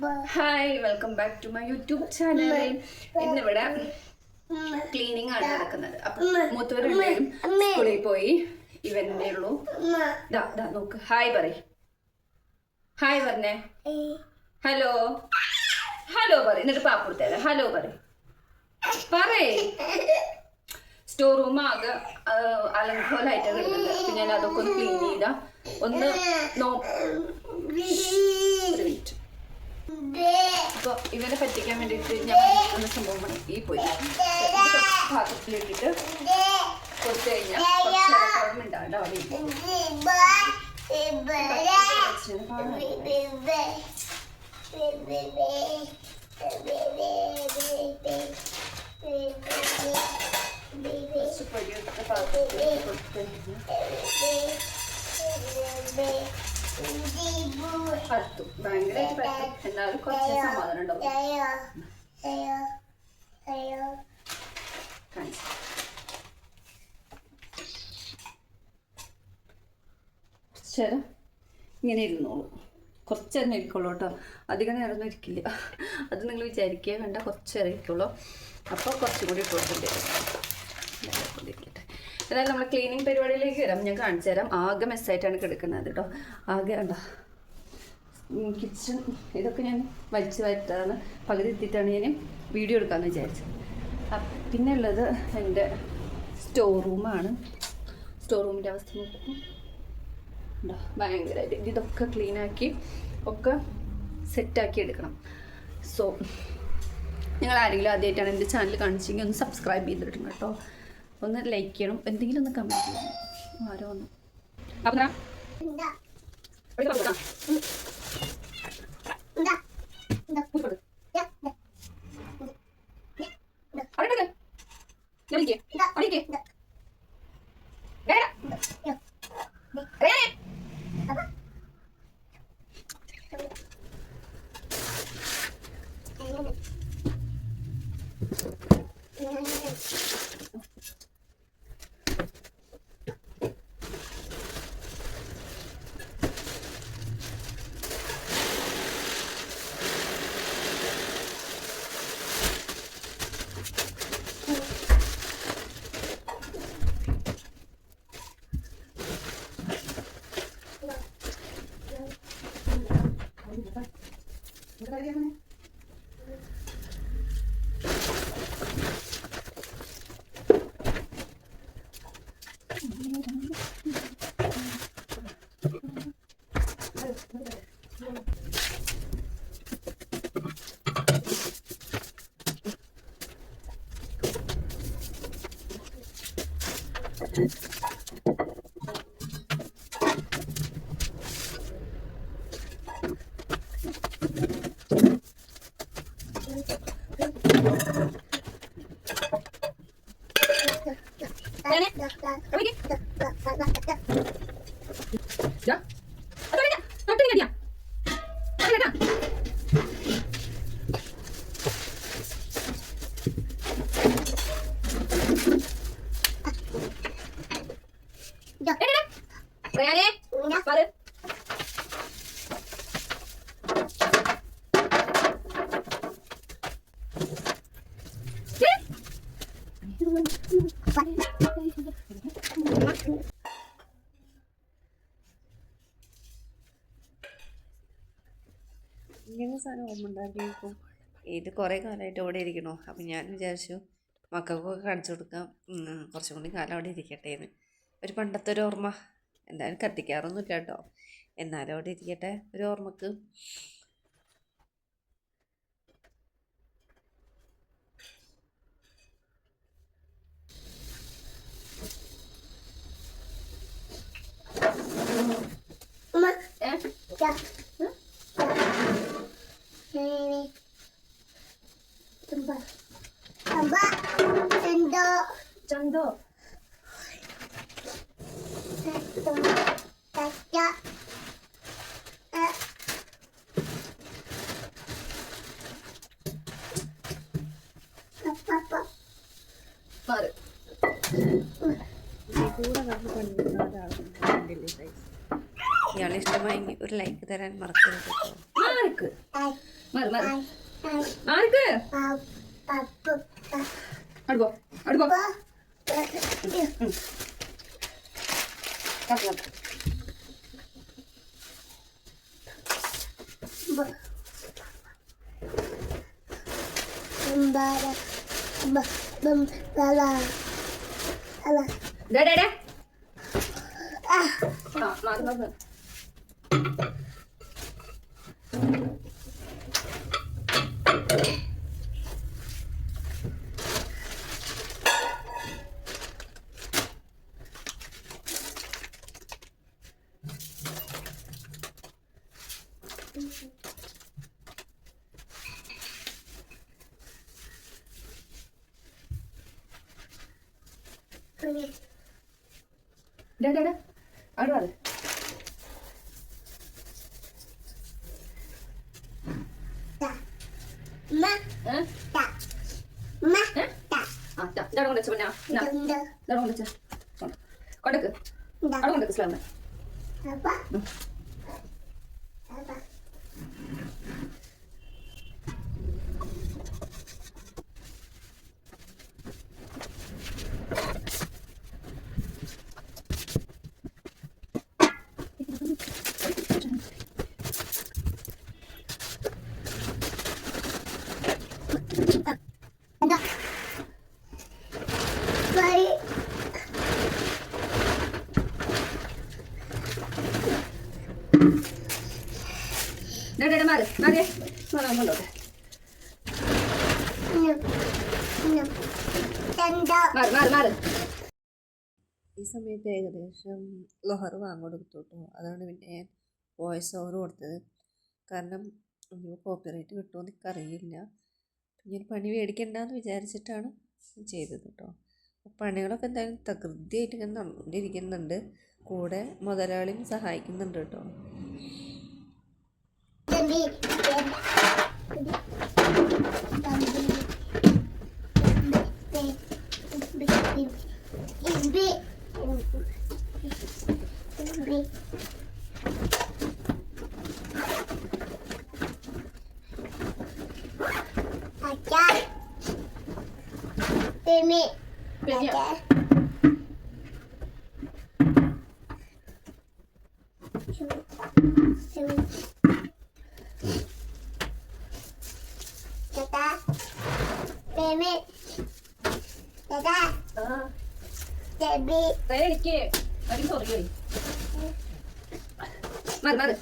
Hi, welcome back to my YouTube channel. ഇന്നിവിടെ cleaning ആണ് നടക്കുന്നത്. അപ്പൊ മൂത്തവരുണ്ടായും സ്കൂളിൽ പോയി ഇവന്റെ ഉള്ളൂ. നോക്ക് ഹായ് പറയ്. ഹായ് പറഞ്ഞേ. ഹലോ ഹലോ പറ. എന്നിട്ട് പാപ്പുറത്തേരാ ഹലോ പറയ്. സ്റ്റോർ റൂം ആകെ അലങ്കോലായിട്ട് കിടക്കുന്നത്. പിന്നെ ഞാൻ അതൊക്കെ ഒന്ന് ക്ലീൻ ചെയ്താ ഒന്ന് അപ്പൊ ഇവനെ പറ്റിക്കാൻ വേണ്ടിട്ട് ഞാൻ എന്ന സംഭവമാണ് ഈ പോയി പാത്രത്തിലിട്ടിട്ട് കൊടുത്തു കഴിഞ്ഞാൽ കുറച്ചുണ്ടാവണ്ട പത്തു ഭയങ്കരമായിട്ട് പറ്റും. എന്നാലും കുറച്ച് സമാധാനം ഉണ്ടാവും. ശരി ഇങ്ങനെ ഇരുന്നോളൂ. കുറച്ച് നേരം ഇരിക്കുള്ളൂ കേട്ടോ, അധികം നേരമൊന്നും ഇരിക്കില്ല. അത് നിങ്ങൾ വിചാരിക്കുക വേണ്ട, കുറച്ച് നേരം ഇരിക്കുള്ളൂ. അപ്പോൾ കുറച്ചും കൂടി ഇട്ടുകൊണ്ടിരിക്കട്ടെ. എന്നാലും നമ്മൾ ക്ലീനിങ് പരിപാടിയിലേക്ക് വരാം. ഞാൻ കാണിച്ചു തരാം. ആകെ മെസ്സായിട്ടാണ് കിടക്കുന്നത് കേട്ടോ. ആകെ കണ്ടോ കിച്ചൺ ഇതൊക്കെ ഞാൻ വലിച്ചു വരുത്താണ്. പകുതി എത്തിയിട്ടാണ് ഞാൻ വീഡിയോ എടുക്കാമെന്ന് വിചാരിച്ചത്. പിന്നെ ഉള്ളത് എൻ്റെ സ്റ്റോർ റൂമാണ്. സ്റ്റോർ റൂമിൻ്റെ അവസ്ഥ നോക്കും ഉണ്ടോ, ഭയങ്കരമായിട്ട് ഇതൊക്കെ ക്ലീനാക്കി ഒക്കെ സെറ്റാക്കി എടുക്കണം. സോ നിങ്ങൾ ആരെങ്കിലും ആദ്യമായിട്ടാണ് എൻ്റെ ചാനൽ കാണിച്ചെങ്കിൽ ഒന്ന് സബ്സ്ക്രൈബ് ചെയ്തിട്ടുണ്ട് കേട്ടോ. ഒന്ന് ലൈക്ക് ചെയ്യണം, എന്തെങ്കിലും ഒന്ന് കമൻറ്റ് ചെയ്യണം. ആരോ ഒന്ന് അപ്പം ഇങ്ങനെ സാധനം ഓർമ്മ ഉണ്ടാക്കിയേക്കും. ഇത് കുറേ കാലമായിട്ട് അവിടെ ഇരിക്കണോ. അപ്പം ഞാൻ വിചാരിച്ചു മക്കൾക്കൊക്കെ കാണിച്ചു കൊടുക്കാം, കുറച്ചും കൂടി കാലം അവിടെ ഇരിക്കട്ടെ എന്ന്. ഒരു പണ്ടത്തെ ഒരു ഓർമ്മ. എന്തായാലും കത്തിക്കാറൊന്നുമില്ല കേട്ടോ, എന്നാലും അവിടെ ഇരിക്കട്ടെ ഒരു ഓർമ്മക്ക്. ചന്തോ മാറി കൂടെ നമ്മൾ കണ്ടിരുന്ന ഒരാളുണ്ടല്ലേ. ഇയാളെ ഇഷ്ടമായി ഒരു ലൈക്ക് തരാൻ മറക്കരുത് കേട്ടോ. ആർക്ക് മാറി മാറി ആർക്ക് അടുപ്പോ അടുപ്പോ മാറി അവിടെ വാ കൊണ്ടക്ക് അവിടെ കൊണ്ടക്ക് സ്ലാമ മാറി മാറിയേ കൊണ്ടോട്ടെ മാറി മാറി മാറി. ഈ സമയത്ത് ഏകദേശം ലൊഹർ വാങ്ങിക്കൊടുത്തു കേട്ടോ. അതാണ് പിന്നെ ഞാൻ വോയിസ് ഓവർ കൊടുത്തത്. കാരണം ഇനി കോപ്പിറൈറ്റ് കിട്ടുമോ എനിക്കറിയില്ല. ഞാൻ പണി മേടിക്കണ്ടെന്ന് വിചാരിച്ചിട്ടാണ് ചെയ്തത് കേട്ടോ. പണികളൊക്കെ എന്തായാലും തകൃതിയായിട്ട് ഇങ്ങനെ നടന്നുകൊണ്ടിരിക്കുന്നുണ്ട്. കൂടെ മുതലാളിയും സഹായിക്കുന്നുണ്ട് കേട്ടോ. മാറി മാറി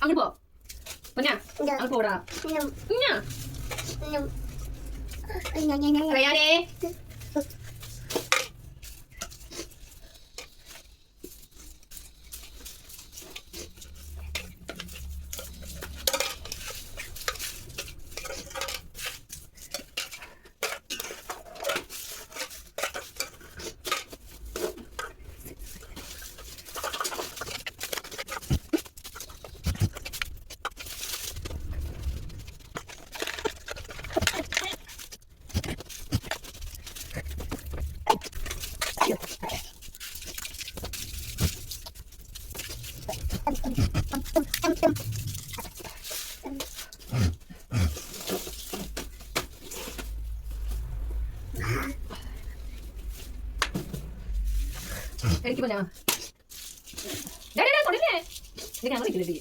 അങ്ങോട്ട് പോ പൊന്നാ അങ്ങോട്ട് പോടാ റയാനേ എനിക്ക് പോലാ തൊടില്ലേ ഞാൻ വിളിക്കുന്നുണ്ട്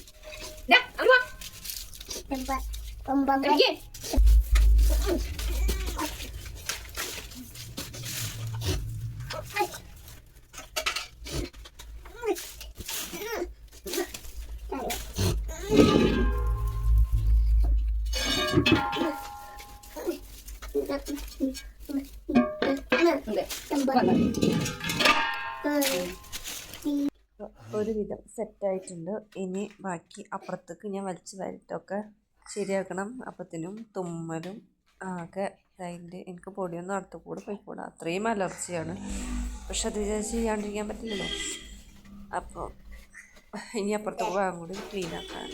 എനിക്ക് ഒരുവിധം സെറ്റായിട്ടുണ്ട്. ഇനി ബാക്കി അപ്പുറത്തേക്ക് ഞാൻ വലിച്ചു വാരിട്ടൊക്കെ ശരിയാക്കണം. അപ്പത്തിനും തുമ്മലും ആകെ ഇതായിട്ട് എനിക്ക് പൊടിയൊന്നും അടുത്ത് കൂടെ പോയിക്കൂടാ, അത്രയും അലർജിയാണ്. പക്ഷെ അത് ചെയ്യാണ്ടിരിക്കാൻ പറ്റില്ലല്ലോ. അപ്പോൾ ഇനി അപ്പുറത്തേക്ക് ഭാഗം കൂടി ക്ലീനാക്കാൻ.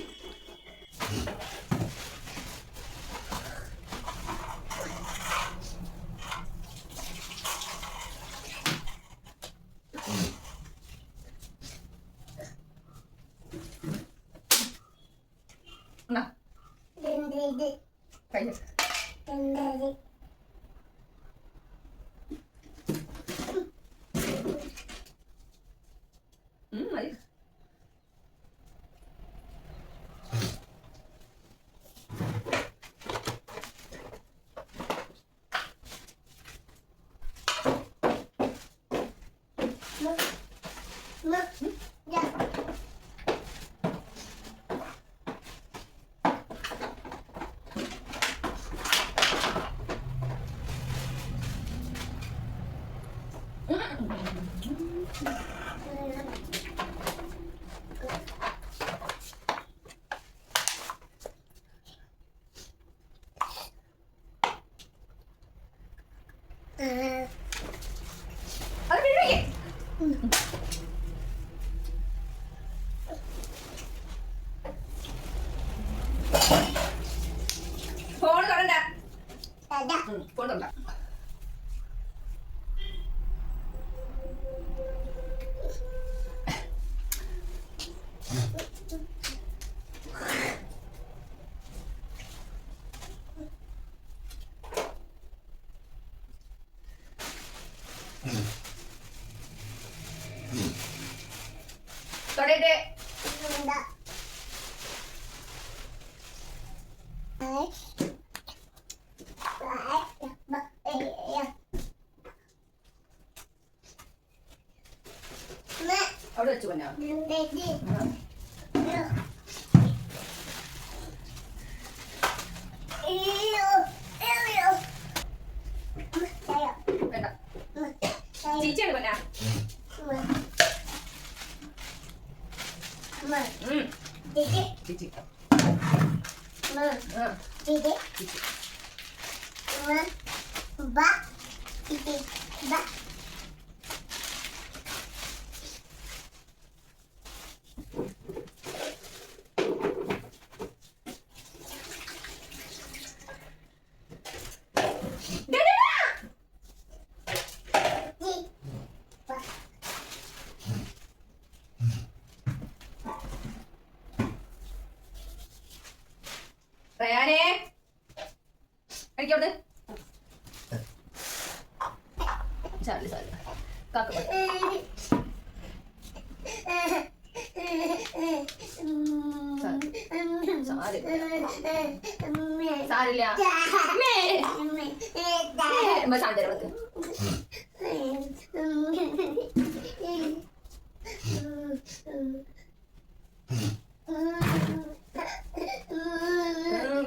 ഫോൺ തൊണ്ട തൊടേ അവിടെ വെച്ചു പൊന്നാ. വേണ്ട ചീച്ചയാണ് പൊന്നാ. ചീച്ചി റയാനേ കഴിക്കവിടെ ചാടി സാരി കാക്ക സാരില്ല സാന്റർക്ക്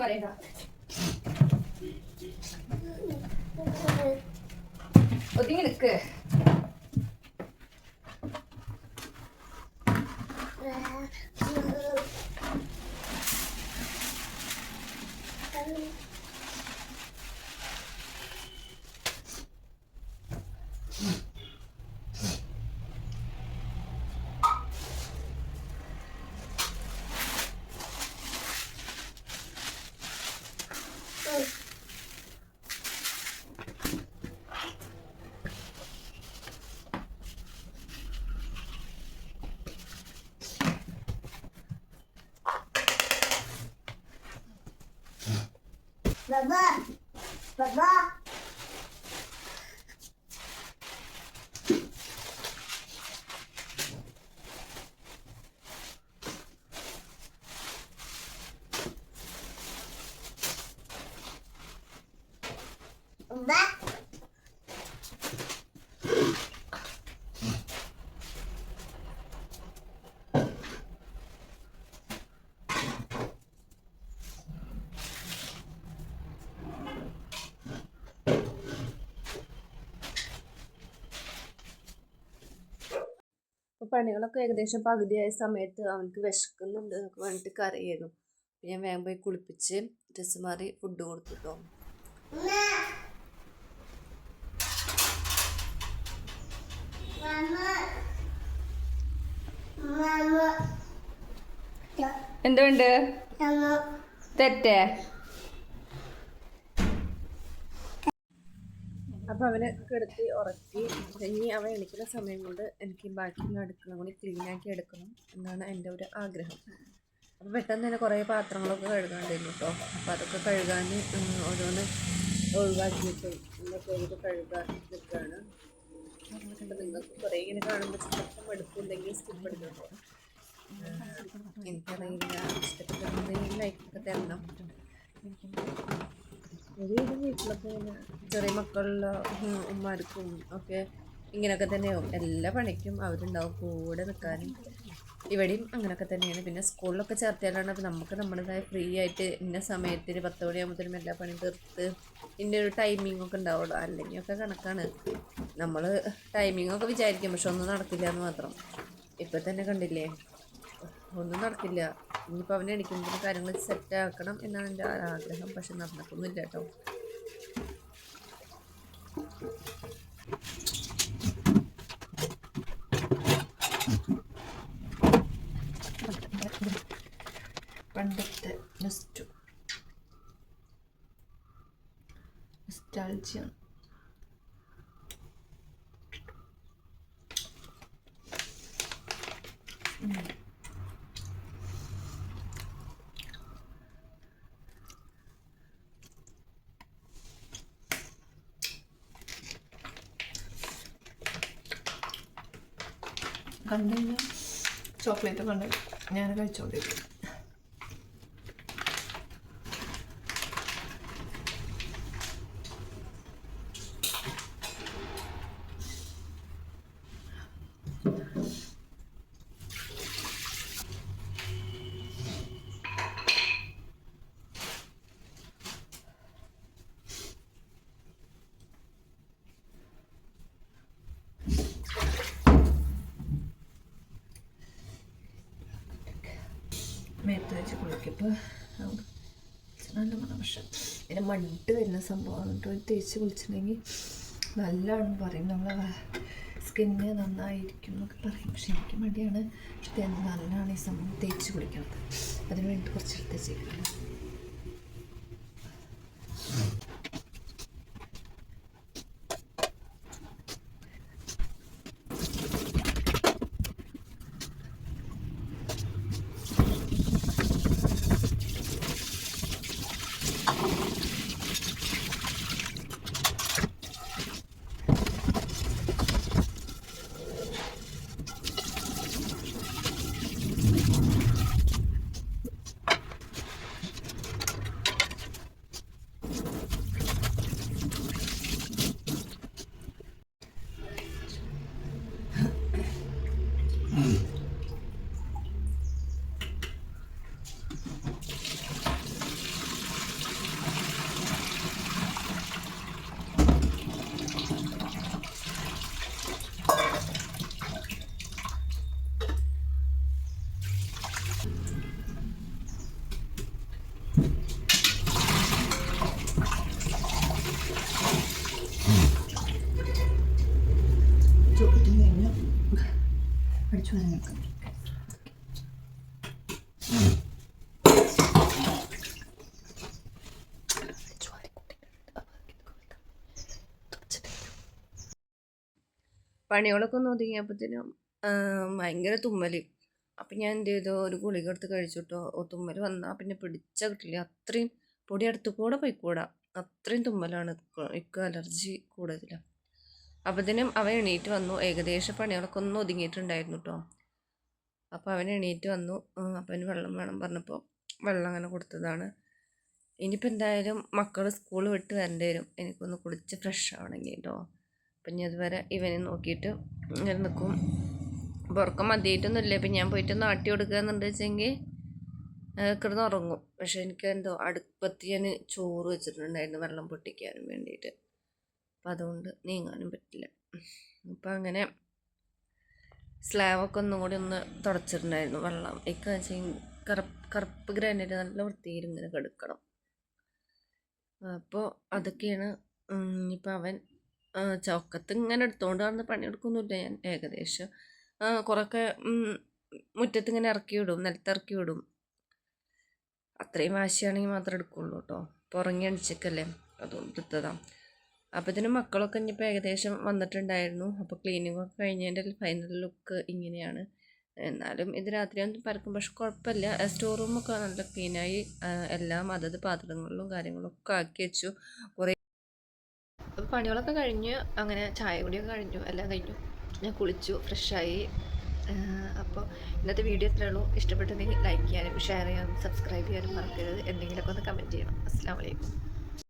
പറയണ്ട ഒതുങ്ങി നിക്ക്. Baba, Baba. അപ്പോൾ പണികളൊക്കെ ഏകദേശം പകുതിയായ സമയത്ത് അവനക്ക് വിശക്കുന്നുണ്ട് എന്നൊക്കെ പറഞ്ഞിട്ട് കരയായിരുന്നു. അപ്പോൾ ഞാൻ വേഗം പോയി കുളിപ്പിച്ച് ഡ്രസ്സ് മാറി ഫുഡ് കൊടുത്തിട്ടോ. എന്തുണ്ട് തെറ്റേ? അപ്പോൾ അവനെ കിടത്തി ഉറക്കി. ഇനി അവൻ എണീക്കുന്ന സമയം കൊണ്ട് എനിക്ക് ബാക്കിയുള്ള അടുക്കള കൂടി ക്ലീനാക്കി എടുക്കണം എന്നാണ് എൻ്റെ ഒരു ആഗ്രഹം. അപ്പോൾ പെട്ടെന്ന് തന്നെ കുറേ പാത്രങ്ങളൊക്കെ കഴുകാണ്ടിരുന്നു കേട്ടോ. അപ്പോൾ അതൊക്കെ കഴുകാൻ ഓരോന്ന് ഒഴിവാക്കിയിട്ട് എന്നൊക്കെ ഒരു കഴുകാൻ നിൽക്കുകയാണ്. അപ്പോൾ നിങ്ങൾക്ക് കുറേ ഇങ്ങനെ കാണുമ്പോൾ ചിലപ്പം എടുക്കുന്നുണ്ടെങ്കിൽ സ്കിപ്പ് എടുക്കട്ടോ. എനിക്കറിയില്ല, ഇഷ്ടപ്പെട്ടിട്ടുണ്ടെങ്കിൽ ലൈക്കൊക്കെ തരണം. ഒരു വീട്ടിലൊക്കെ ഇങ്ങനെ ചെറിയ മക്കളുള്ള ഉമ്മാർക്കും ഒക്കെ ഇങ്ങനെയൊക്കെ തന്നെയാവും. എല്ലാ പണിക്കും അവരുണ്ടാവും കൂടെ നിൽക്കാനും. ഇവിടെയും അങ്ങനെയൊക്കെ തന്നെയാണ്. പിന്നെ സ്കൂളിലൊക്കെ ചേർത്തിയാലാണ് അപ്പോൾ നമുക്ക് നമ്മുടേതായ ഫ്രീ ആയിട്ട് ഇന്ന സമയത്തിന് 10 മണിയാകുമ്പോഴത്തേനും എല്ലാ പണിയും തീർത്ത് ഇതിൻ്റെ ഒരു ടൈമിംഗ് ഒക്കെ ഉണ്ടാവുള്ളൂ. അല്ലെങ്കിൽ ഒക്കെ കണക്കാണ്. നമ്മൾ ടൈമിങ്ങൊക്കെ വിചാരിക്കും, പക്ഷെ ഒന്നും നടക്കില്ല എന്ന് മാത്രം. ഇപ്പം തന്നെ കണ്ടില്ലേ, ഒന്നും നടക്കില്ല. ഇനിയിപ്പോൾ അവനെ എണീക്കുമ്പോൾ കാര്യങ്ങൾ സെറ്റാക്കണം എന്നാണ് എൻ്റെ ആഗ്രഹം. പക്ഷെ നടന്നിട്ടൊന്നുമില്ല കേട്ടോ. പണ്ടത്തെ നൊസ്റ്റാൾജിയ. കണ്ടു കഴിഞ്ഞാൽ ചോക്ലേറ്റ് കണ്ട് ഞാൻ കഴിച്ചോണ്ടിരിക്കും. മേത്ത് വെച്ച് കുളിക്കപ്പോൾ നല്ല മണം. പക്ഷെ ഇതിന് മണ്ട് വരുന്ന സംഭവമാണ് കേട്ടോ. തേച്ച് കുളിച്ചിട്ടുണ്ടെങ്കിൽ നല്ലതാണെന്ന് പറയും. നമ്മളെ സ്കിന്ന് നന്നായിരിക്കും എന്നൊക്കെ പറയും. പക്ഷെ എനിക്ക് മടിയാണ്. പക്ഷെ നല്ലതാണ് ഈ സംഭവം തേച്ച് കുളിക്കണത്. അതിന് വേണ്ടി കുറച്ചെടുത്ത് വെച്ചേക്കുന്നത്. അടിച്ചു വരാൻ നിൽക്കാം. പണികളൊക്കെ ഒന്ന് ഒതുങ്ങിയപ്പോഴത്തേനും ഭയങ്കര തുമ്മൽ. അപ്പം ഞാൻ എന്ത് ചെയ്തു, ഒരു ഗുളിക എടുത്ത് കഴിച്ചിട്ടോ. തുമ്മൽ വന്നാൽ പിന്നെ പിടിച്ചാൽ കിട്ടില്ല. അത്രയും പൊടി അടുത്ത് കൂടെ പോയിക്കൂടാ, അത്രയും തുമ്മലാണ്. ഇക്ക് അലർജി കൂടുതലാണ്. അപ്പോഴത്തേനും അവൻ എണീറ്റ് വന്നു. ഏകദേശം പണികളൊക്കെ ഒന്ന് ഒതുങ്ങിയിട്ടുണ്ടായിരുന്നു കേട്ടോ. അപ്പോൾ അവൻ എണീറ്റ് വന്നു. അപ്പം അവന് വെള്ളം വേണം പറഞ്ഞപ്പോൾ വെള്ളം അങ്ങനെ കൊടുത്തതാണ്. ഇനിയിപ്പോൾ എന്തായാലും മക്കൾ സ്കൂൾ വിട്ട് വരേണ്ടി വരും, എനിക്കൊന്ന് കുളിച്ച് ഫ്രഷ് ആവണമെങ്കിൽ കേട്ടോ. അപ്പം ഇനി അതുവരെ ഇവനെ നോക്കിയിട്ട് ഇങ്ങനെ നിൽക്കും. ഉറക്കം മതിയായിട്ടൊന്നുമില്ല. ഇപ്പം ഞാൻ പോയിട്ട് നാട്ടി കൊടുക്കുക എന്നുണ്ട് വെച്ചെങ്കിൽ കിടന്ന് ഉറങ്ങും. പക്ഷെ എനിക്ക് എന്തോ അടുപ്പത്ത് ഞാൻ ചോറ് വെച്ചിട്ടുണ്ടായിരുന്നു വെള്ളം പൊട്ടിക്കാനും വേണ്ടിയിട്ട്. അപ്പം അതുകൊണ്ട് നീങ്ങാനും പറ്റില്ല. അപ്പം അങ്ങനെ സ്ലാബൊക്കെ ഒന്നും കൂടി ഒന്ന് തുടച്ചിട്ടുണ്ടായിരുന്നു വെള്ളം. ഇക്കെ വെച്ചാൽ കറുപ്പ് ഗ്രാനൈറ്റ് നല്ല വൃത്തിയിൽ ഇങ്ങനെ കെടുക്കണം. അപ്പോൾ അതൊക്കെയാണ്. ഇപ്പം അവൻ ചൊക്കത്ത് ഇങ്ങനെ എടുത്തുകൊണ്ട് നടന്ന് പണിയെടുക്കൊന്നുമില്ല ഞാൻ. ഏകദേശം കുറേയൊക്കെ മുറ്റത്ത് ഇങ്ങനെ ഇറക്കി വിടും, നിലത്തിറക്കി വിടും. അത്രയും വാശിയാണെങ്കിൽ മാത്രമേ എടുക്കുള്ളൂ കേട്ടോ. പുറങ്ങി അടിച്ചേക്കല്ലേ, അതുകൊണ്ട് എടുത്തതാണ്. അപ്പോൾ ഇതിന് മക്കളൊക്കെ ഇനിയിപ്പോൾ ഏകദേശം വന്നിട്ടുണ്ടായിരുന്നു. അപ്പോൾ ക്ലീനിങ്ങൊക്കെ കഴിഞ്ഞതിൻ്റെ ഫൈനൽ ലുക്ക് ഇങ്ങനെയാണ്. എന്നാലും ഇത് രാത്രി ഒന്നും പരക്കും, പക്ഷെ കുഴപ്പമില്ല. സ്റ്റോർ റൂമൊക്കെ നല്ല ക്ലീനായി. എല്ലാം അതത് പാത്രങ്ങളിലും കാര്യങ്ങളൊക്കെ ആക്കി വെച്ചു. കുറേ പണികളൊക്കെ കഴിഞ്ഞ് അങ്ങനെ ചായ കുടിയൊക്കെ കഴിഞ്ഞു, എല്ലാം കഴിഞ്ഞു. ഞാൻ കുളിച്ചു, ഫ്രഷായി. അപ്പോൾ ഇന്നത്തെ വീഡിയോ ഇത്രയേ ഉള്ളൂ. ഇഷ്ടപ്പെട്ടെങ്കിൽ ലൈക്ക് ചെയ്യാനും ഷെയർ ചെയ്യാനും സബ്സ്ക്രൈബ് ചെയ്യാനും മറക്കരുത്. എന്തെങ്കിലുമൊക്കെ ഒന്ന് കമൻറ്റ് ചെയ്യണം. അസ്സലാമു അലൈക്കും.